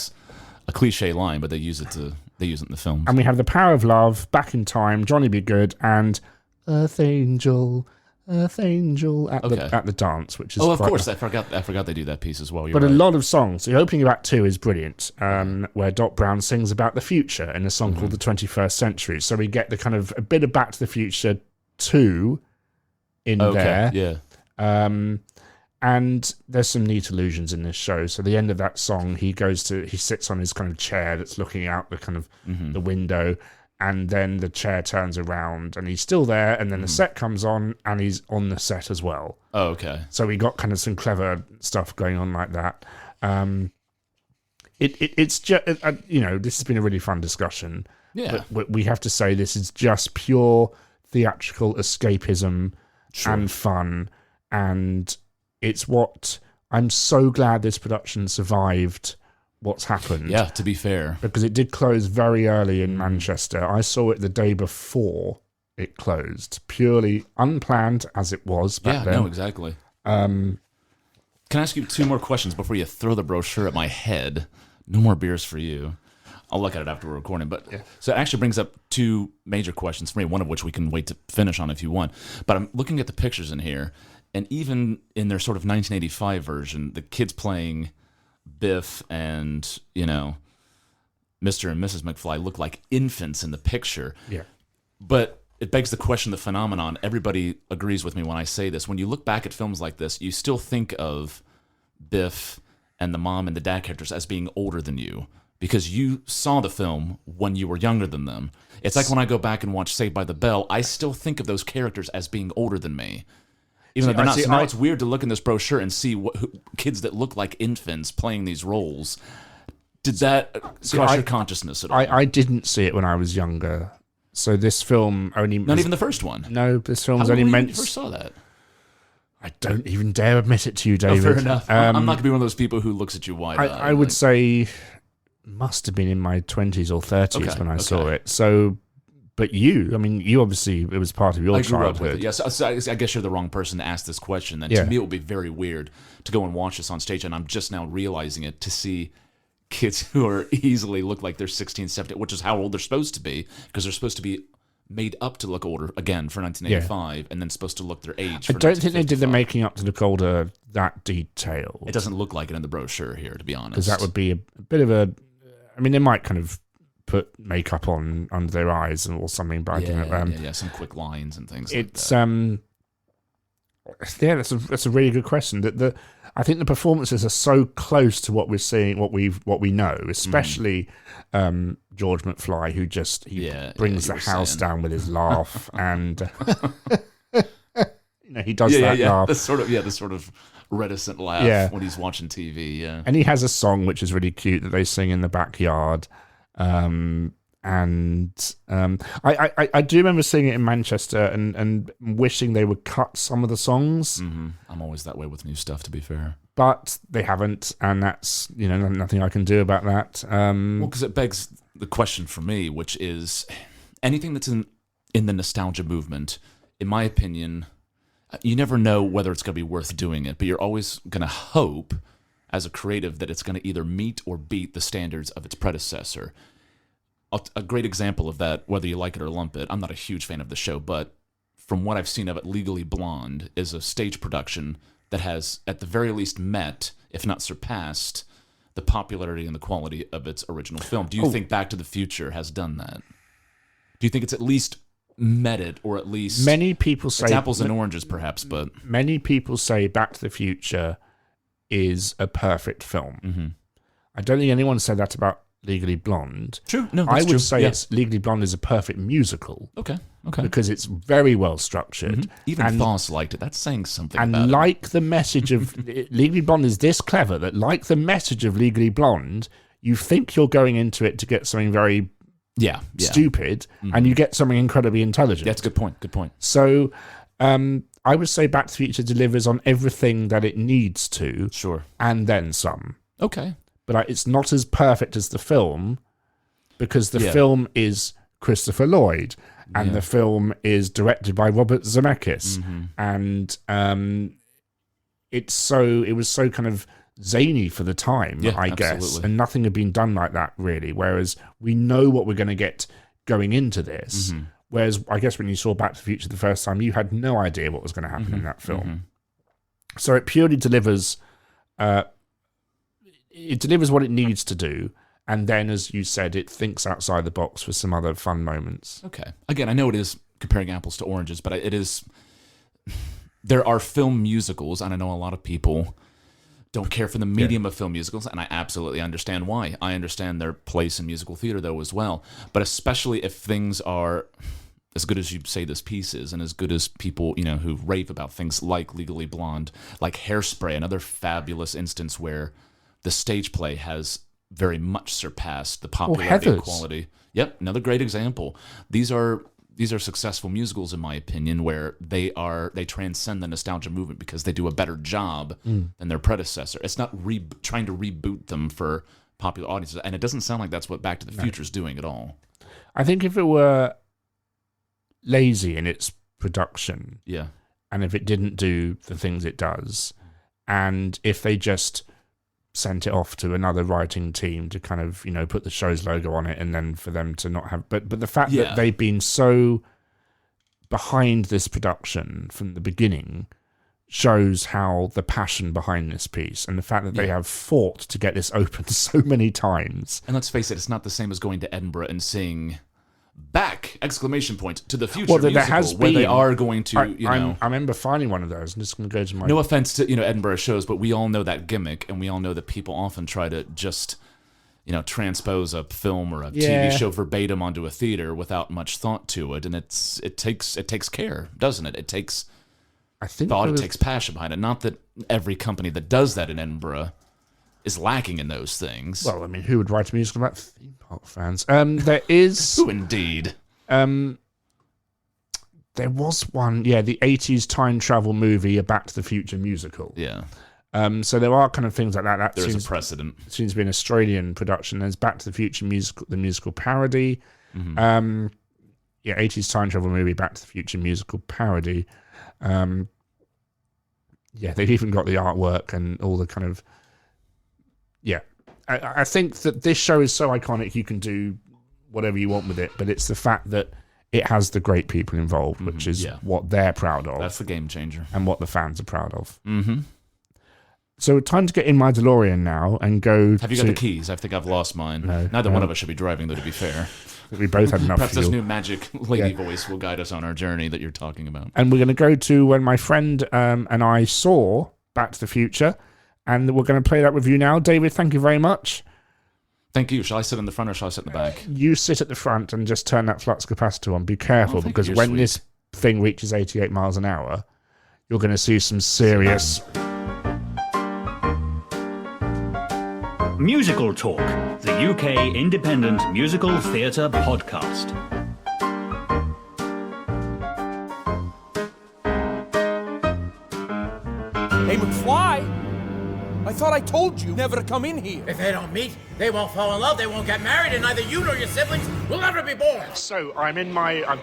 a cliche line, but they use it in the film. and we have "The Power of Love," "Back in Time," "Johnny Be Good," and "Earth Angel." Earth Angel at the dance, which is Oh, of quite course. I forgot they do that piece as well. You're But right. a lot of songs. The opening of Act 2 is brilliant, where Doc Brown sings about the future in a song called The 21st Century. So we get the kind of a bit of Back to the Future 2 in there. Yeah. And there's some neat allusions in this show. So the end of that song, he sits on his kind of chair that's looking out the kind of the window, and then the chair turns around and he's still there, and then the set comes on and he's on the set as well. Oh, okay. So we got kind of some clever stuff going on like that. It's just, this has been a really fun discussion. Yeah. But we have to say this is just pure theatrical escapism and fun. And it's what I'm so glad this production survived what's happened. Yeah, to be fair. Because it did close very early in Manchester. I saw it the day before it closed, purely unplanned as it was back then. No, exactly. Can I ask you 2 more questions before you throw the brochure at my head? No more beers for you. I'll look at it after we're recording. But so it actually brings up 2 major questions for me, one of which we can wait to finish on if you want. But I'm looking at the pictures in here, and even in their sort of 1985 version, the kids playing Biff and, Mr. and Mrs. McFly look like infants in the picture. Yeah. But it begs the question, the phenomenon. Everybody agrees with me when I say this. When you look back at films like this, you still think of Biff and the mom and the dad characters as being older than you because you saw the film when you were younger than them. It's like when I go back and watch Saved by the Bell, I still think of those characters as being older than me. Even though they're not. So now it's weird to look in this brochure and see kids that look like infants playing these roles. Did that cross your consciousness at all? I didn't see it when I was younger. So this film only... Not even the first one? No, this film was only meant... How first saw that? I don't even dare admit it to you, David. Oh, fair enough. I'm not going to be one of those people who looks at you wide-eyed. I would say must have been in my 20s or 30s when I saw it. So... But you obviously, it was part of your childhood. Yes, so I guess you're the wrong person to ask this question. Then to me, it would be very weird to go and watch this on stage, and I'm just now realizing it, to see kids who are easily look like they're 16, 17, which is how old they're supposed to be, because they're supposed to be made up to look older, again, for 1985, and then supposed to look their age for I don't think they did the making up to look older that detailed. It doesn't look like it in the brochure here, to be honest. Because that would be a bit of a... I mean, they might kind of put makeup on under their eyes or something, but some quick lines and things it's, like that. That's a really good question. I think the performances are so close to what we're seeing, what we know, especially George McFly, who brings the house down with his laugh, and he does that laugh. The sort of reticent laugh when he's watching TV. Yeah, and he has a song which is really cute that they sing in the backyard. I do remember seeing it in Manchester and wishing they would cut some of the songs. Mm-hmm. I'm always that way with new stuff, to be fair. But they haven't, and that's nothing I can do about that. Well, because it begs the question for me, which is anything that's in the nostalgia movement. In my opinion, you never know whether it's going to be worth doing it, but you're always going to hope, as a creative, that it's going to either meet or beat the standards of its predecessor. A great example of that, whether you like it or lump it, I'm not a huge fan of the show, but from what I've seen of it, Legally Blonde is a stage production that has, at the very least, met, if not surpassed, the popularity and the quality of its original film. Do you think Back to the Future has done that? Do you think it's at least met it, or at least... Many people say... It's apples and oranges, perhaps, but... Many people say Back to the Future is a perfect film. Mm-hmm. I don't think anyone said that about Legally Blonde. True. No, I that's would true. say it's Legally Blonde is a perfect musical. Okay. Because it's very well structured. Mm-hmm. Even Voss liked it. That's saying something and about like it. The message of Legally Blonde is this clever that, like the message of Legally Blonde, you think you're going into it to get something very stupid, and you get something incredibly intelligent. That's a good point. Good point. So I would say Back to the Future delivers on everything that it needs to. Sure. And then some. Okay. But it's not as perfect as the film, because the film is Christopher Lloyd, and the film is directed by Robert Zemeckis, and it was so kind of zany for the time, I guess, and nothing had been done like that really. Whereas we know what we're going to get going into this. Whereas I guess when you saw Back to the Future the first time, you had no idea what was going to happen in that film. So it purely delivers. It delivers what it needs to do, and then, as you said, it thinks outside the box for some other fun moments. Okay. Again, I know it is comparing apples to oranges, but it is... There are film musicals, and I know a lot of people don't care for the medium of film musicals, and I absolutely understand why. I understand their place in musical theater, though, as well. But especially if things are as good as you say this piece is, and as good as people, who rave about things like Legally Blonde, like Hairspray, another fabulous instance where the stage play has very much surpassed the popularity and quality. Yep, another great example. These are successful musicals, in my opinion, where they transcend the nostalgia movement because they do a better job than their predecessor. It's not trying to reboot them for popular audiences, and it doesn't sound like that's what Back to the Future is doing at all. I think if it were lazy in its production, and if it didn't do the things it does, and if they just sent it off to another writing team to kind of, put the show's logo on it, and then for them to not have... But the fact that they've been so behind this production from the beginning shows how the passion behind this piece, and the fact that they have fought to get this open so many times. And let's face it, it's not the same as going to Edinburgh and seeing back! Exclamation point to the future Well, there musical, has where they been. are going to, I remember finding one of those. I'm just going to go to my. No offense to Edinburgh shows, but we all know that gimmick, and we all know that people often try to just transpose a film or a TV show verbatim onto a theater without much thought to it, and it takes care, doesn't it? It takes thought, it takes passion behind it. Not that every company that does that in Edinburgh is lacking in those things. Well, I mean, who would write a musical about theme park fans? There is. Who indeed? There was one, the 80s time travel movie, a Back to the Future musical. Yeah. So there are kind of things like that. There's a precedent. Seems to be an Australian production. There's Back to the Future musical, the musical parody. 80s time travel movie, Back to the Future musical parody. They've even got the artwork and all the kind of. I think that this show is so iconic you can do whatever you want with it, but it's the fact that it has the great people involved, which is what they're proud of. That's the game changer. And what the fans are proud of. So time to get in my DeLorean now and go. Have you got the keys? I think I've lost mine. No, Neither one of us should be driving, though, to be fair. We both had enough Perhaps fuel. this new magic lady voice will guide us on our journey that you're talking about. And we're going to go to when my friend and I saw Back to the Future, and we're going to play that review now. David, thank you very much. Thank you. Shall I sit in the front or shall I sit in the back? You sit at the front and just turn that flux capacitor on. Be careful, because when this thing reaches 88 miles an hour, you're going to see some serious... Musical Talk, the UK independent musical theatre podcast. Hey, McFly! I thought I told you never to come in here. If they don't meet, they won't fall in love, they won't get married, and neither you nor your siblings will ever be born. So I've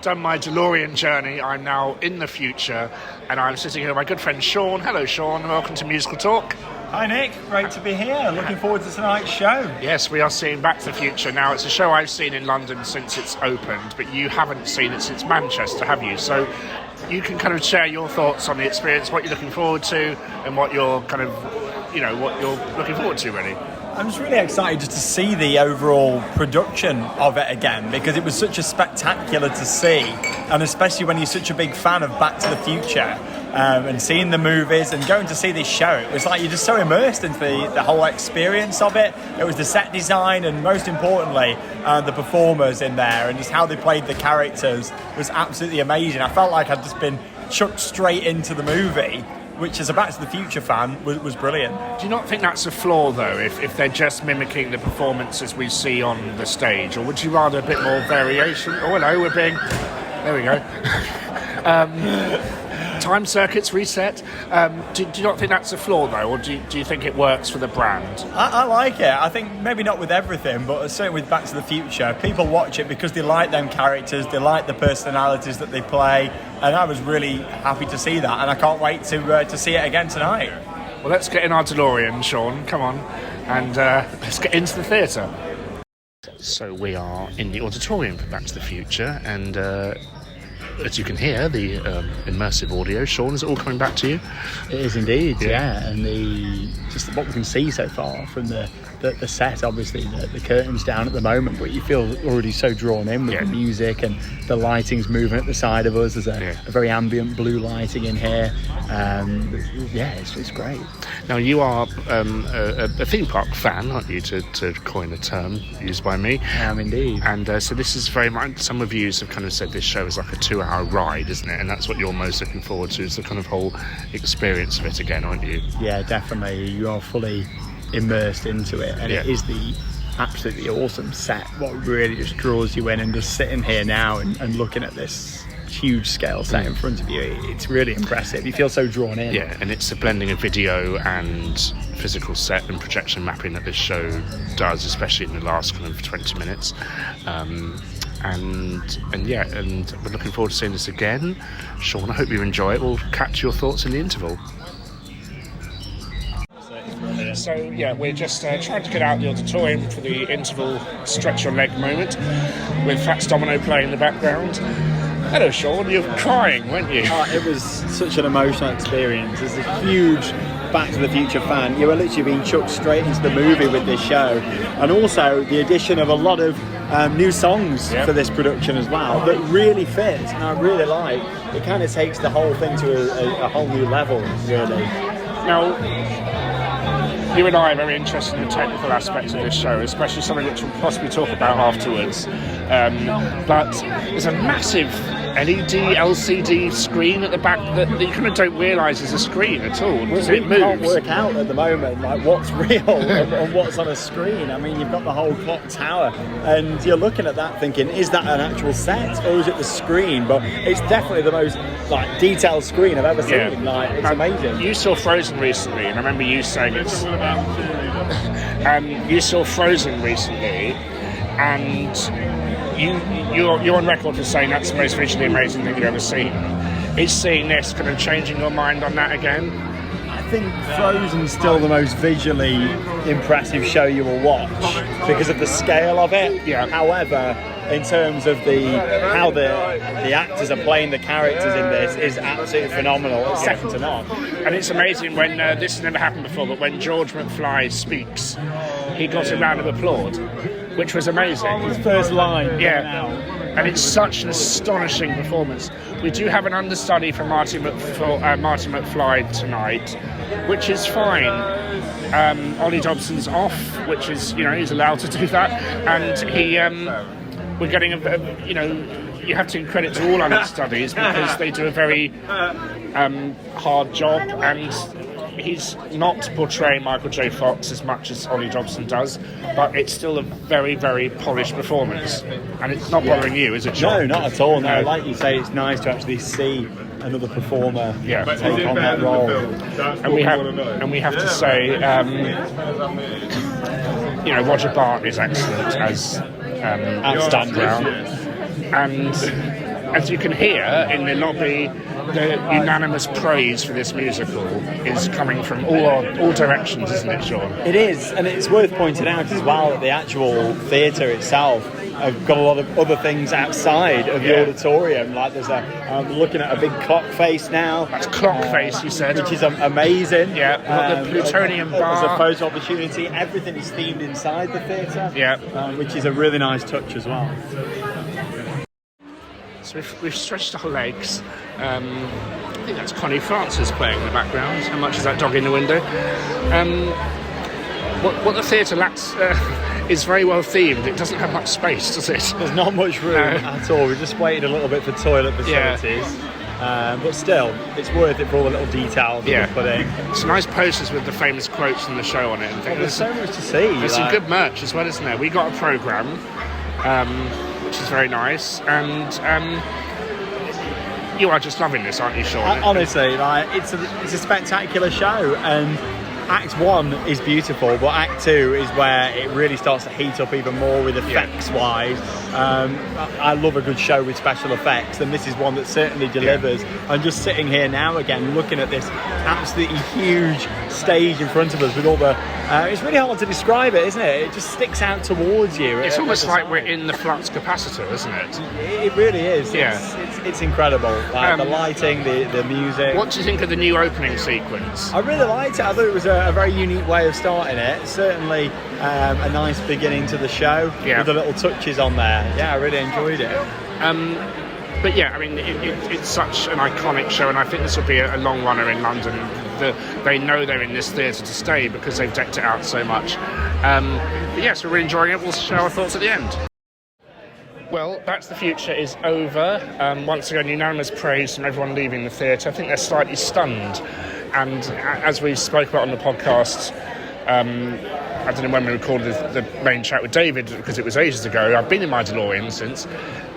done my DeLorean journey. I'm now in the future, and I'm sitting here with my good friend Shawn. Hello, Shawn. Welcome to Musical Talk. Hi Nick, great to be here. Looking forward to tonight's show. Yes, we are seeing Back to the Future. Now, it's a show I've seen in London since it's opened, but you haven't seen it since Manchester, have you? So you can kind of share your thoughts on the experience, what you're looking forward to, and what you're kind of, what you're looking forward to, really. I'm just really excited just to see the overall production of it again, because it was such a spectacular to see, and especially when you're such a big fan of Back to the Future. And seeing the movies and going to see this show, it was like you're just so immersed into the whole experience of it. It was the set design and, most importantly, the performers in there, and just how they played the characters was absolutely amazing. I felt like I'd just been chucked straight into the movie, which as a Back to the Future fan was brilliant. Do you not think that's a flaw, though, if they're just mimicking the performances we see on the stage? Or would you rather a bit more variation? Oh, hello, we're being... There we go. Time circuits reset. Do you not think that's a flaw, though, or do you think it works for the brand? I like it. I think maybe not with everything, but certainly with Back to the Future, people watch it because they like them characters, they like the personalities that they play, and I was really happy to see that, and I can't wait to see it again tonight. Well, let's get in our DeLorean, Shawn. Come on, and let's get into the theatre. So we are in the auditorium for Back to the Future, and as you can hear, the immersive audio. Shawn, is it all coming back to you? It is indeed, yeah. And just what we can see so far from the set, obviously the curtain's down at the moment, but you feel already so drawn in with the music, and the lighting's moving at the side of us. There's a very ambient blue lighting in here. It's great. Now, you are a theme park fan, aren't you, to coin a term used by me? I am indeed. And so this is very much, some reviews have kind of said this show is like a 2-hour ride, isn't it? And that's what you're most looking forward to, is the kind of whole experience of it again, aren't you? Yeah, definitely. You are fully immersed into it, and it is the absolutely awesome set. What really just draws you in, and just sitting here now and looking at this huge scale set in front of you, it's really impressive. You feel so drawn in. Yeah, and it's a blending of video and physical set and projection mapping that this show does, especially in the last kind of 20 minutes. And we're looking forward to seeing this again. Shawn, I hope you enjoy it. We'll catch your thoughts in the interval. So, we're just trying to get out the auditorium for the interval stretch your leg moment with Fats Domino playing in the background. Hello, Shawn. You're crying, weren't you? It was such an emotional experience. As a huge Back to the Future fan, you were literally being chucked straight into the movie with this show. And also the addition of a lot of new songs for this production as well that really fit, and I really like. It kind of takes the whole thing to a whole new level, really. Now, you and I are very interested in the technical aspects of this show, especially something which we'll possibly talk about afterwards. But there's a massive LED, LCD screen at the back that you kind of don't realise is a screen at all. Because it moves. Can't work out at the moment like what's real and what's on a screen. I mean, you've got the whole clock tower, and you're looking at that thinking, is that an actual set or is it the screen? But it's definitely the most like detailed screen I've ever seen. Yeah. Like, it's amazing. You saw Frozen recently, and I remember you saying it's. You saw Frozen recently, and you're on record for saying that's the most visually amazing thing you've ever seen. Is seeing this kind of changing your mind on that again? I think Frozen's still the most visually impressive show you will watch because of the scale of it. Yeah. However, in terms of how the actors are playing the characters in this is absolutely phenomenal. It's second to none. And it's amazing when this has never happened before, but when George McFly speaks, he got a round of applause, which was amazing. His first line. Yeah. And it's such an astonishing performance. We do have an understudy for Marty McFly tonight, which is fine. Ollie Dobson's off, which is, he's allowed to do that. And we're getting you have to give credit to all understudies because they do a very hard job, and he's not portraying Michael J. Fox as much as Ollie Dobson does, but it's still a very, very polished performance. And it's not bothering you, is it, Shawn? No, not at all. No, like you say, it's nice to actually see another performer take on that role. And we have to say, Roger Bart is excellent as outstanding. Brown. And as you can hear in the lobby, the unanimous praise for this musical is coming from all directions, isn't it, Shawn? It is, and it's worth pointing out as well that the actual theatre itself have got a lot of other things outside of the auditorium. Like there's I'm looking at a big clock face now. That's clock face, you said. Which is amazing. Yeah, got the plutonium bar. There's a photo opportunity. Everything is themed inside the theatre. Yeah. Which is a really nice touch as well. So we've stretched our legs. I think that's Connie Francis playing in the background. How much is that dog in the window? What the theatre lacks is very well themed. It doesn't have much space, does it? There's not much room at all. We've just waited a little bit for toilet facilities. But still, it's worth it for all the little details that we put in. Some nice posters with the famous quotes from the show on it. And there's so much to see. There's some good merch as well, isn't there? We got a programme, which is very nice, and you are just loving this, aren't you, Shawn? Honestly, it's a spectacular show, and Act 1 is beautiful, but Act 2 is where it really starts to heat up even more with effects-wise. I love a good show with special effects, and this is one that certainly delivers. I'm just sitting here now again looking at this absolutely huge stage in front of us with all the... it's really hard to describe it, isn't it? It just sticks out towards you. It's almost like we're in the flux capacitor, isn't it? It really is. Yeah. It's incredible. The lighting, the music. What do you think of the new opening sequence? I really liked it. I thought it was a very unique way of starting it. Certainly a nice beginning to the show with the little touches on there. Yeah, I really enjoyed it. But yeah, I mean, it's such an iconic show, and I think this will be a long runner in London. They know they're in this theatre to stay because they've decked it out so much. But yes, we're really enjoying it. We'll share our thoughts at the end. Well, Back to the Future is over. Once again, unanimous praise from everyone leaving the theatre. I think they're slightly stunned. And as we spoke about on the podcast, I don't know when we recorded the main chat with David, because it was ages ago. I've been in my DeLorean since.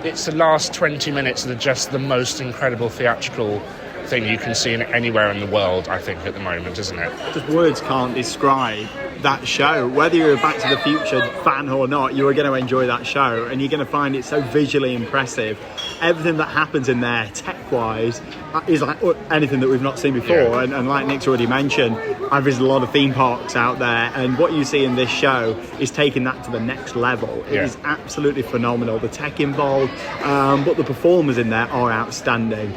It's the last 20 minutes that are just the most incredible theatrical thing you can see anywhere in the world, I think, at the moment, isn't it? Just words can't describe that show. Whether you're a Back to the Future fan or not, you are going to enjoy that show, and you're going to find it so visually impressive. Everything that happens in there, tech-wise, is like anything that we've not seen before. Yeah. And like Nick's already mentioned, I've visited a lot of theme parks out there, and what you see in this show is taking that to the next level. It is absolutely phenomenal. The tech involved, but the performers in there are outstanding.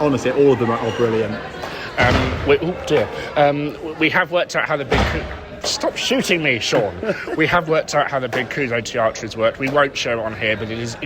Honestly, all of them are brilliant. We have worked out how the big Stop shooting me, Shawn. We have worked out how the big Cuso Theatre has worked. We won't show it on here, but it is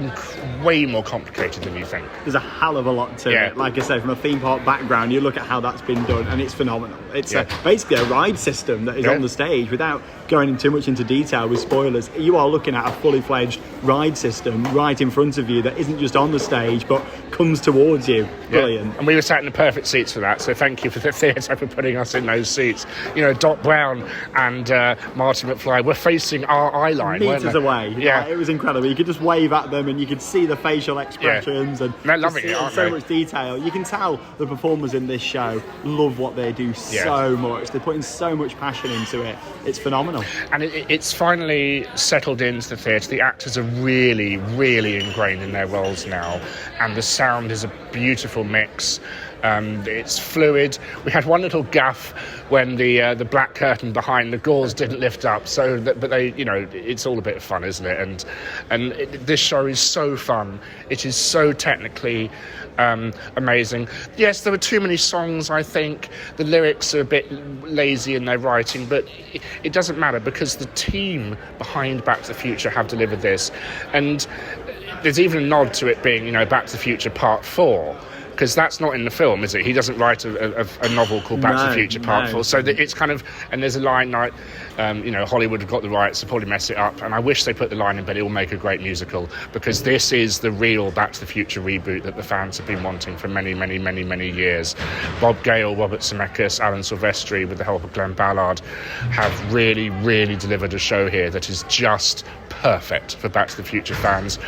way more complicated than you think. There's a hell of a lot to it. Like I said, from a theme park background, you look at how that's been done, and it's phenomenal. It's basically a ride system that is on the stage. Without going too much into detail with spoilers, you are looking at a fully fledged ride system right in front of you that isn't just on the stage, but comes towards you. Brilliant. And we were sat in the perfect seats for that, so thank you for the theatre for putting us in those seats. You know, Doc Brown and Martin McFly were facing our eye line, meters away. Yeah. It was incredible. You could just wave at them and you could see the facial expressions and they're loving it, aren't so they? much detail. You can tell the performers in this show love what they do so much. They're putting so much passion into it. It's phenomenal. And it's finally settled into the theatre. The actors are really, really ingrained in their roles now, and the sound is a beautiful mix. It's fluid. We had one little gaffe when the black curtain behind the gauze didn't lift up. But they, you know, it's all a bit of fun, isn't it? And this show is so fun. It is so technically amazing. Yes, there were too many songs. I think the lyrics are a bit lazy in their writing, but it doesn't matter because the team behind Back to the Future have delivered this, and there's even a nod to it being, you know, Back to the Future Part 4. Because that's not in the film, is it? He doesn't write a novel called Back to the Future Part 4. So it's kind of... And there's a line like, you know, Hollywood have got the rights to probably mess it up. And I wish they put the line in, but it will make a great musical. Because this is the real Back to the Future reboot that the fans have been wanting for many, many, many, many years. Bob Gale, Robert Zemeckis, Alan Silvestri, with the help of Glenn Ballard, have really, really delivered a show here that is just perfect for Back to the Future fans.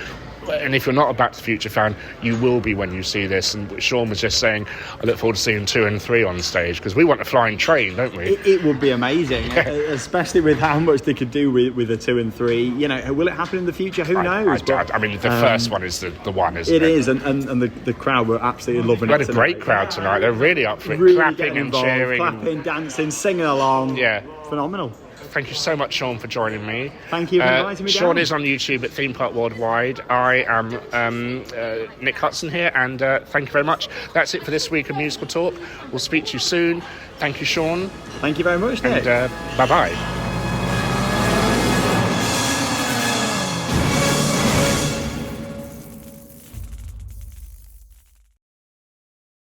And if you're not a Back to the Future fan, you will be when you see this. And Shawn was just saying, I look forward to seeing 2 and 3 on stage, because we want a flying train, don't we? It would be amazing, especially with how much they could do with a 2 and 3. You know, will it happen in the future? Who knows? I mean, the first one is the one, isn't it? It is, and the crowd were absolutely loving it. We had a great crowd tonight. They're really up for it, really clapping and cheering. Clapping, dancing, singing along. Yeah. Phenomenal. Thank you so much, Shawn, for joining me. Thank you for inviting me down. Shawn is on YouTube at Theme Park Worldwide. I am Nick Hudson here, and thank you very much. That's it for this week of Musical Talk. We'll speak to you soon. Thank you, Shawn. Thank you very much, Nick. And bye-bye.